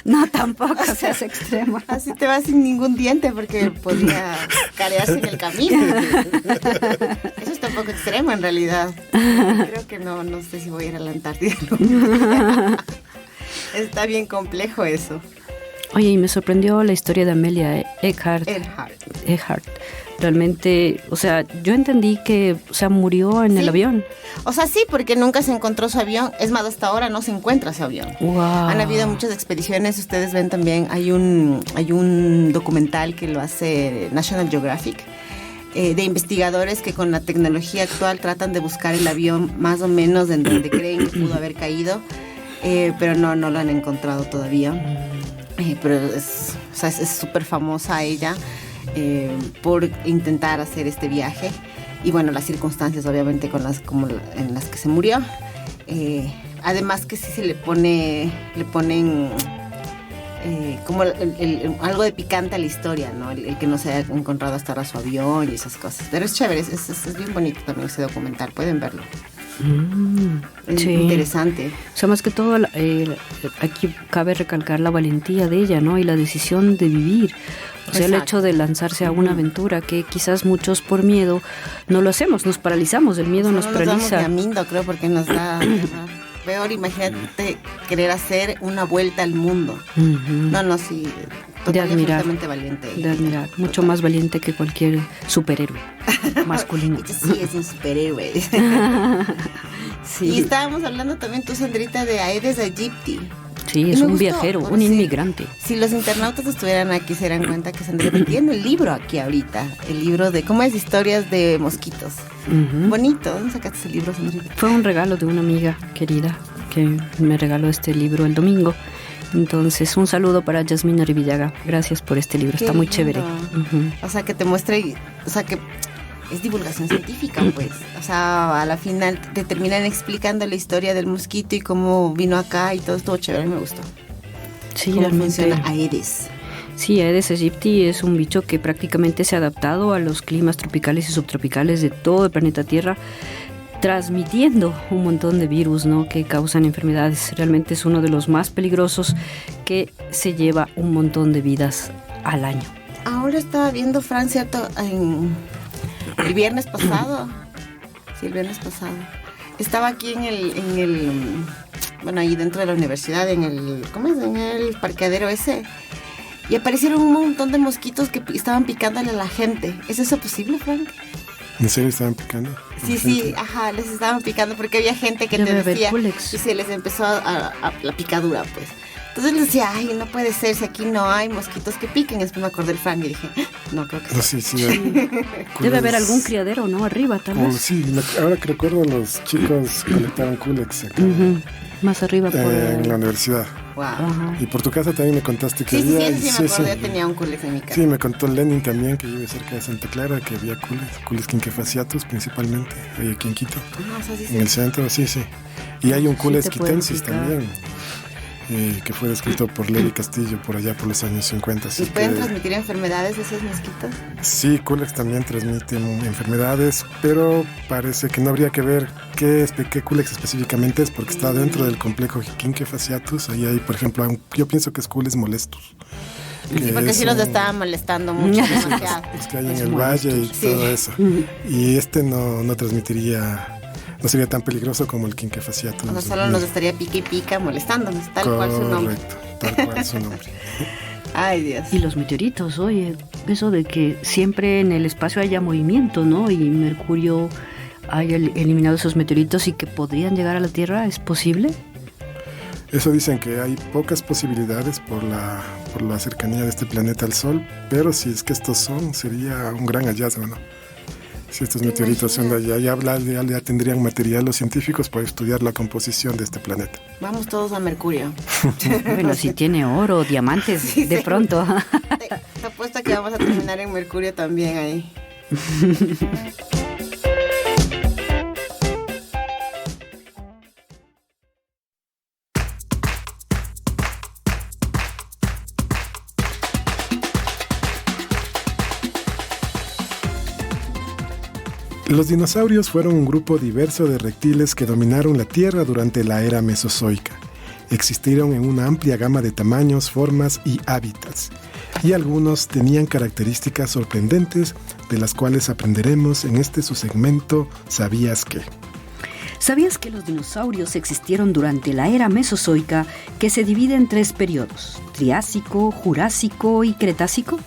S3: No, tampoco seas extremo.
S5: Así te vas sin ningún diente porque podría carearse en el camino. Eso está un poco extremo en realidad. Creo que no sé si voy a ir a la Antártida. Está bien complejo eso.
S3: Oye, y me sorprendió la historia de Amelia Earhart. Realmente, o sea, yo entendí que, o sea, murió en el avión.
S5: O sea, sí, porque nunca se encontró su avión. Es más, hasta ahora no se encuentra su avión.
S3: Wow.
S5: Han habido muchas expediciones, ustedes ven también, hay un documental que lo hace National Geographic, de investigadores que con la tecnología actual tratan de buscar el avión más o menos en donde creen que pudo haber caído, pero no lo han encontrado todavía. Pero es súper famosa ella por intentar hacer este viaje y bueno, las circunstancias obviamente en las que se murió, además que sí se le ponen como algo de picante a la interesante, ¿no? El que no se haya encontrado hasta ahora su avión y esas cosas, pero es chévere, es bien bonito también ese documental, pueden verlo.
S3: Sí.
S5: Interesante.
S3: O sea, más que todo, aquí cabe recalcar la valentía de ella, ¿no? Y la decisión de vivir. O sea, el hecho de lanzarse a una aventura que quizás muchos por miedo no lo hacemos, nos paralizamos, el miedo nos paraliza.
S5: Nos damos miamindo, creo, porque nos da peor. Imagínate querer hacer una vuelta al mundo. No, sí, absolutamente valiente.
S3: De admirar, mucho más valiente que cualquier superhéroe masculino.
S5: Sí, es un superhéroe.
S3: Sí.
S5: Y estábamos hablando también, tú, Sandrita, de Aedes aegypti.
S3: Sí, es un viajero, un inmigrante.
S5: Si los internautas estuvieran aquí, se darán cuenta que Sandrita tiene el libro aquí ahorita. El libro de, ¿cómo es? Historias de mosquitos. Bonito. ¿Dónde sacaste ese libro, Sandrita?
S3: Fue un regalo de una amiga querida que me regaló este libro el domingo. Entonces, un saludo para Yasmina Rivillaga. Gracias por este libro, está muy chévere.
S5: O sea, que te muestre, o sea, que es divulgación científica, pues. O sea, a la final te terminan explicando la historia del mosquito y cómo vino acá y todo estuvo chévere, me gustó.
S3: Sí,
S5: ¿Cómo
S3: realmente.
S5: funciona Aedes?
S3: Sí, Aedes aegypti es un bicho que prácticamente se ha adaptado a los climas tropicales y subtropicales de todo el planeta Tierra, transmitiendo un montón de virus, ¿no?, que causan enfermedades. Realmente es uno de los más peligrosos, que se lleva un montón de vidas al año.
S5: Ahora estaba viendo, Fran, ¿cierto? El viernes pasado. Sí, el viernes pasado. Estaba aquí en el bueno, ahí dentro de la universidad, ¿cómo es? En el parqueadero ese. Y aparecieron un montón de mosquitos que estaban picándole a la gente. ¿Es eso posible, Frank?
S2: ¿En serio estaban picando?
S5: Sí, ajá, les estaban picando porque había gente que te decía y se les empezó a la picadura, pues. Entonces les decía, ay, no puede ser, si aquí no hay mosquitos que piquen. Después me acordé del Frank y dije, no, creo que
S2: no, sí.
S3: Debe haber algún criadero, ¿no?, arriba, tal vez.
S2: Sí, ahora que recuerdo, los chicos colectaron Culex acá,
S3: más arriba
S2: en la universidad.
S5: Wow.
S3: Ajá.
S2: Y por tu casa también me contaste que
S5: Sí,
S2: había.
S5: me acordé, tenía un Culex en mi casa.
S2: Sí, me contó Lenin también, que vive cerca de Santa Clara, que había Culex quinquefasciatus principalmente, ahí aquí en Quito, en el centro, sí. Y hay un Culex quitensis también, que fue descrito por Levi Castillo por allá por los años 50.
S5: ¿Y pueden transmitir enfermedades esos mosquitos? Sí,
S2: Culex también transmiten enfermedades, pero parece que no habría que ver qué Culex específicamente es, porque está dentro del complejo quinquefasciatus. Ahí hay, por ejemplo, yo pienso que es Culex molestus.
S5: Sí, porque sí nos estaban molestando mucho, demasiado.
S2: Los que hay en el valle y todo eso. Y no transmitiría... No sería tan peligroso como el quinquefasciatus.
S5: O sea, solo nos estaría pica y pica molestándonos, tal cual su nombre.
S2: Correcto, tal cual su nombre.
S5: Ay, Dios.
S3: Y los meteoritos, oye, eso de que siempre en el espacio haya movimiento, ¿no? Y Mercurio haya eliminado esos meteoritos y que podrían llegar a la Tierra, ¿es posible?
S2: Eso dicen, que hay pocas posibilidades por la cercanía de este planeta al Sol, pero si es que estos sería un gran hallazgo, ¿no? Si estos meteoritos son de allá, ya tendrían material los científicos para estudiar la composición de este planeta.
S5: Vamos todos a Mercurio.
S3: Bueno, si tiene oro, diamantes, sí, de pronto.
S5: Te apuesto a que vamos a terminar en Mercurio también ahí.
S2: Los dinosaurios fueron un grupo diverso de reptiles que dominaron la Tierra durante la era mesozoica. Existieron en una amplia gama de tamaños, formas y hábitats, y algunos tenían características sorprendentes de las cuales aprenderemos en este su segmento ¿Sabías qué?
S3: ¿Sabías que los dinosaurios existieron durante la era mesozoica, que se divide en 3 periodos: Triásico, Jurásico y Cretácico?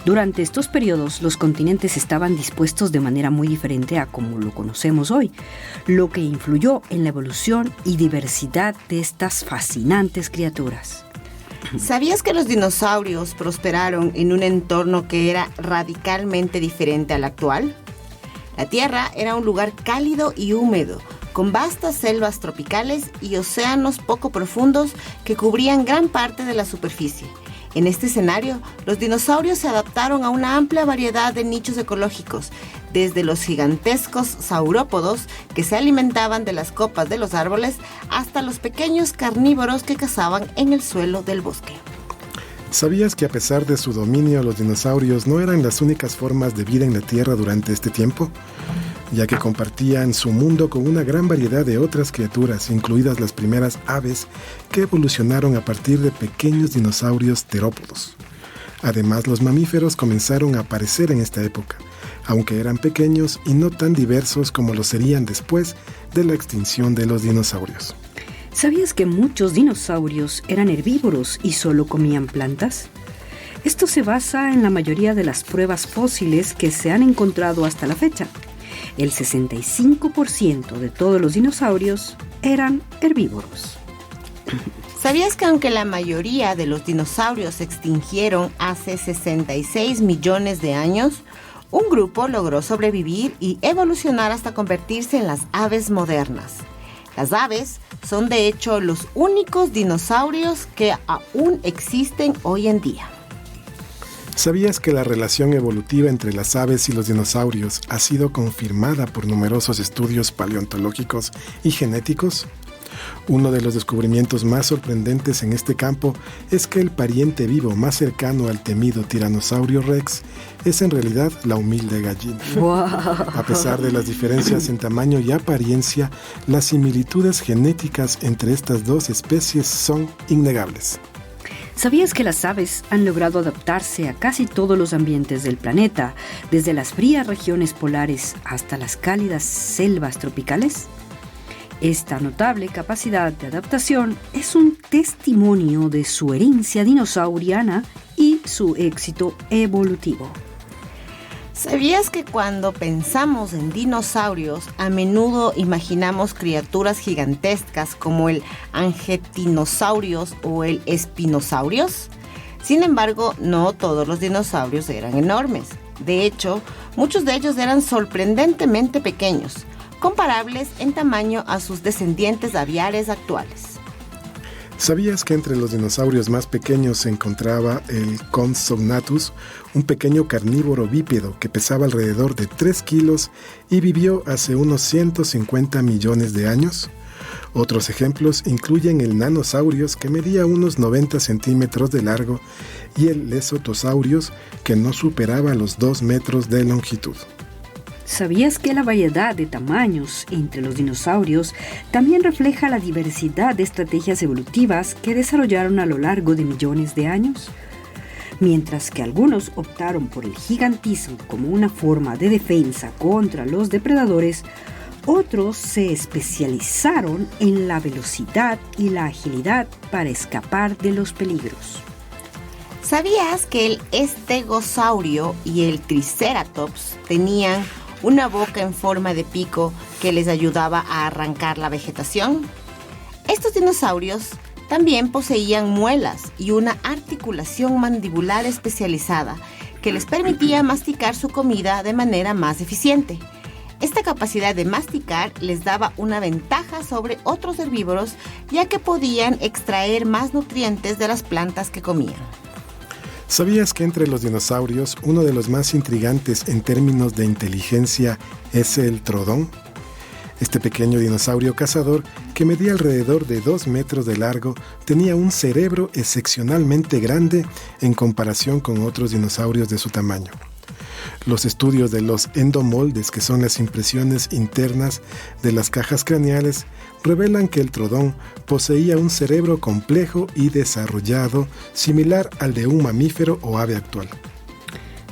S3: Durante estos periodos, los continentes estaban dispuestos de manera muy diferente a como lo conocemos hoy, lo que influyó en la evolución y diversidad de estas fascinantes criaturas.
S5: ¿Sabías que los dinosaurios prosperaron en un entorno que era radicalmente diferente al actual? La Tierra era un lugar cálido y húmedo, con vastas selvas tropicales y océanos poco profundos que cubrían gran parte de la superficie. En este escenario, los dinosaurios se adaptaron a una amplia variedad de nichos ecológicos, desde los gigantescos saurópodos que se alimentaban de las copas de los árboles hasta los pequeños carnívoros que cazaban en el suelo del bosque.
S2: ¿Sabías que a pesar de su dominio, los dinosaurios no eran las únicas formas de vida en la Tierra durante este tiempo? Ya que compartían su mundo con una gran variedad de otras criaturas, incluidas las primeras aves que evolucionaron a partir de pequeños dinosaurios terópodos. Además, los mamíferos comenzaron a aparecer en esta época, aunque eran pequeños y no tan diversos como lo serían después de la extinción de los dinosaurios.
S3: ¿Sabías que muchos dinosaurios eran herbívoros y solo comían plantas? Esto se basa en la mayoría de las pruebas fósiles que se han encontrado hasta la fecha. El 65% de todos los dinosaurios eran herbívoros.
S5: ¿Sabías que aunque la mayoría de los dinosaurios se extinguieron hace 66 millones de años, un grupo logró sobrevivir y evolucionar hasta convertirse en las aves modernas? Las aves son de hecho los únicos dinosaurios que aún existen hoy en día.
S2: ¿Sabías que la relación evolutiva entre las aves y los dinosaurios ha sido confirmada por numerosos estudios paleontológicos y genéticos? Uno de los descubrimientos más sorprendentes en este campo es que el pariente vivo más cercano al temido tiranosaurio Rex es en realidad la humilde gallina.
S3: ¡Wow!
S2: A pesar de las diferencias en tamaño y apariencia, las similitudes genéticas entre estas dos especies son innegables.
S3: ¿Sabías que las aves han logrado adaptarse a casi todos los ambientes del planeta, desde las frías regiones polares hasta las cálidas selvas tropicales? Esta notable capacidad de adaptación es un testimonio de su herencia dinosauriana y su éxito evolutivo.
S5: ¿Sabías que cuando pensamos en dinosaurios, a menudo imaginamos criaturas gigantescas como el Angetinosaurios o el Spinosaurios? Sin embargo, no todos los dinosaurios eran enormes. De hecho, muchos de ellos eran sorprendentemente pequeños, comparables en tamaño a sus descendientes aviares actuales.
S2: ¿Sabías que entre los dinosaurios más pequeños se encontraba el Compsognathus, un pequeño carnívoro bípedo que pesaba alrededor de 3 kilos y vivió hace unos 150 millones de años? Otros ejemplos incluyen el Nanosaurios, que medía unos 90 centímetros de largo, y el Lesotosaurios, que no superaba los 2 metros de longitud.
S3: ¿Sabías que la variedad de tamaños entre los dinosaurios también refleja la diversidad de estrategias evolutivas que desarrollaron a lo largo de millones de años? Mientras que algunos optaron por el gigantismo como una forma de defensa contra los depredadores, otros se especializaron en la velocidad y la agilidad para escapar de los peligros.
S5: ¿Sabías que el Estegosaurio y el Triceratops tenían una boca en forma de pico que les ayudaba a arrancar la vegetación? Estos dinosaurios también poseían muelas y una articulación mandibular especializada que les permitía masticar su comida de manera más eficiente. Esta capacidad de masticar les daba una ventaja sobre otros herbívoros, ya que podían extraer más nutrientes de las plantas que comían.
S2: ¿Sabías que entre los dinosaurios uno de los más intrigantes en términos de inteligencia es el Trodón? Este pequeño dinosaurio cazador, que medía alrededor de 2 metros de largo, tenía un cerebro excepcionalmente grande en comparación con otros dinosaurios de su tamaño. Los estudios de los endomoldes, que son las impresiones internas de las cajas craneales, revelan que el Trodón poseía un cerebro complejo y desarrollado, similar al de un mamífero o ave actual.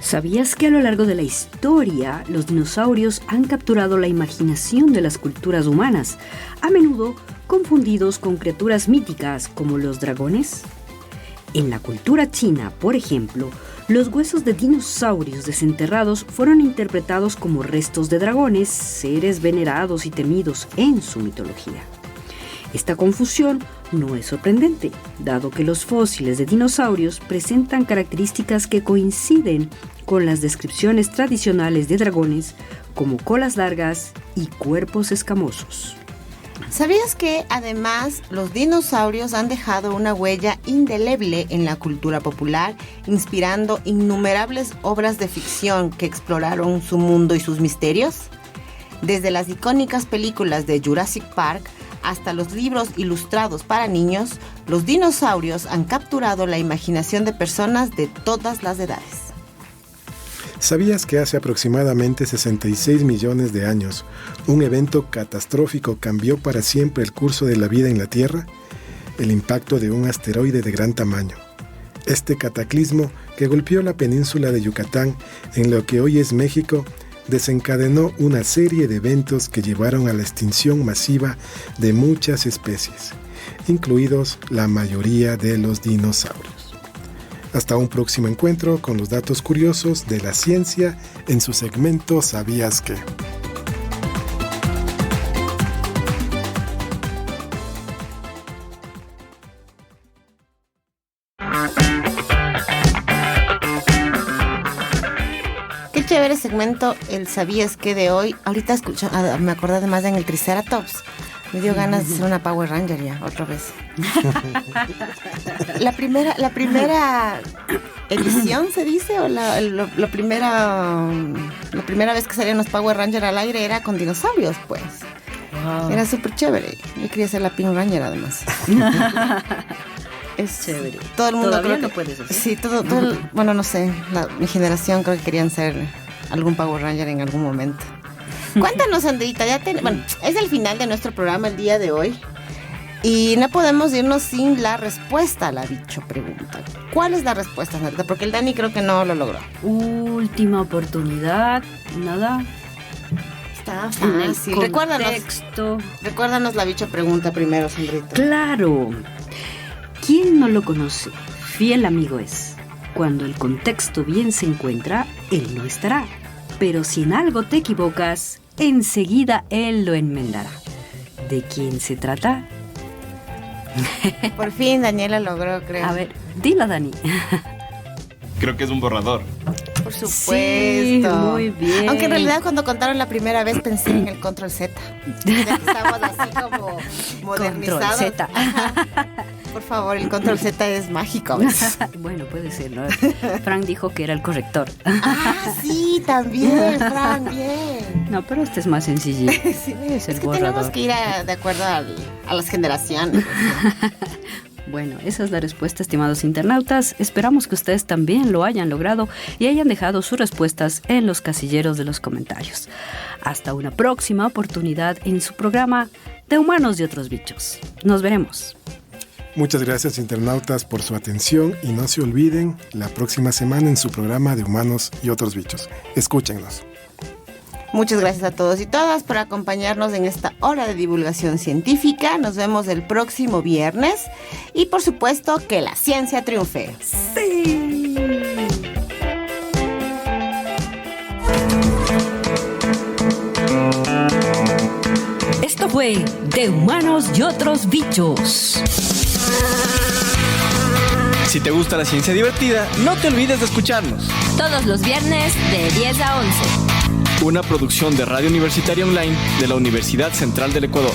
S3: ¿Sabías que a lo largo de la historia los dinosaurios han capturado la imaginación de las culturas humanas, a menudo confundidos con criaturas míticas como los dragones? En la cultura china, por ejemplo, los huesos de dinosaurios desenterrados fueron interpretados como restos de dragones, seres venerados y temidos en su mitología. Esta confusión no es sorprendente, dado que los fósiles de dinosaurios presentan características que coinciden con las descripciones tradicionales de dragones, como colas largas y cuerpos escamosos.
S5: ¿Sabías que además los dinosaurios han dejado una huella indeleble en la cultura popular, inspirando innumerables obras de ficción que exploraron su mundo y sus misterios? Desde las icónicas películas de Jurassic Park hasta los libros ilustrados para niños, los dinosaurios han capturado la imaginación de personas de todas las edades.
S2: ¿Sabías que hace aproximadamente 66 millones de años, un evento catastrófico cambió para siempre el curso de la vida en la Tierra? El impacto de un asteroide de gran tamaño. Este cataclismo, que golpeó la península de Yucatán, en lo que hoy es México, desencadenó una serie de eventos que llevaron a la extinción masiva de muchas especies, incluidos la mayoría de los dinosaurios. Hasta un próximo encuentro con los datos curiosos de la ciencia en su segmento ¿Sabías qué?
S5: Qué chévere segmento el ¿Sabías qué? De hoy. Ahorita escucho, me acordé además en el Triceratops. Me dio ganas de ser una Power Ranger ya, otra vez. La primera edición, ¿se dice? ¿O la primera vez que salían los Power Ranger al aire era con dinosaurios, pues? Wow. Era súper chévere. Yo quería ser la Pink Ranger, además.
S3: Es chévere.
S5: Todo el mundo
S3: ¿Todavía
S5: creo
S3: lo puedes hacer?
S5: Sí, bueno, no sé. Mi generación creo que querían ser algún Power Ranger en algún momento. Cuéntanos, Andreita, bueno, es el final de nuestro programa el día de hoy y no podemos irnos sin la respuesta a la bicho pregunta. ¿Cuál es la respuesta, Andreita? Porque el Dani creo que no lo logró.
S3: Última oportunidad, nada.
S5: Está fácil. Recuérdanos la bicho pregunta primero, Sandrita.
S3: Claro. ¿Quién no lo conoce? Fiel amigo es. Cuando el contexto bien se encuentra, él no estará. Pero si en algo te equivocas, enseguida él lo enmendará. ¿De quién se trata?
S5: Por fin Daniela logró, creo.
S3: A ver, dila, Dani.
S4: Creo que es un borrador.
S5: Por supuesto.
S3: Sí, muy bien.
S5: Aunque en realidad cuando contaron la primera vez pensé en el Control Z. Ya que estamos así como modernizados.
S3: Control Z.
S5: Por favor, el Control Z es mágico.
S3: Bueno, puede ser, ¿no? Frank dijo que era el corrector.
S5: Sí, también, Frank, bien.
S3: No, pero este es más sencillo.
S5: Sí, es que tenemos que ir de acuerdo a las generaciones.
S3: Bueno, esa es la respuesta, estimados internautas. Esperamos que ustedes también lo hayan logrado y hayan dejado sus respuestas en los casilleros de los comentarios. Hasta una próxima oportunidad en su programa de Humanos y otros bichos. Nos veremos.
S2: Muchas gracias, internautas, por su atención y no se olviden la próxima semana en su programa de Humanos y otros bichos. Escúchennos.
S5: Muchas gracias a todos y todas por acompañarnos en esta hora de divulgación científica. Nos vemos el próximo viernes y por supuesto que la ciencia triunfe.
S3: ¡Sí! Esto fue De Humanos y otros bichos.
S4: Si te gusta la ciencia divertida, no te olvides de escucharnos.
S1: Todos los viernes de 10 a 11.
S4: Una producción de Radio Universitaria Online de la Universidad Central del Ecuador.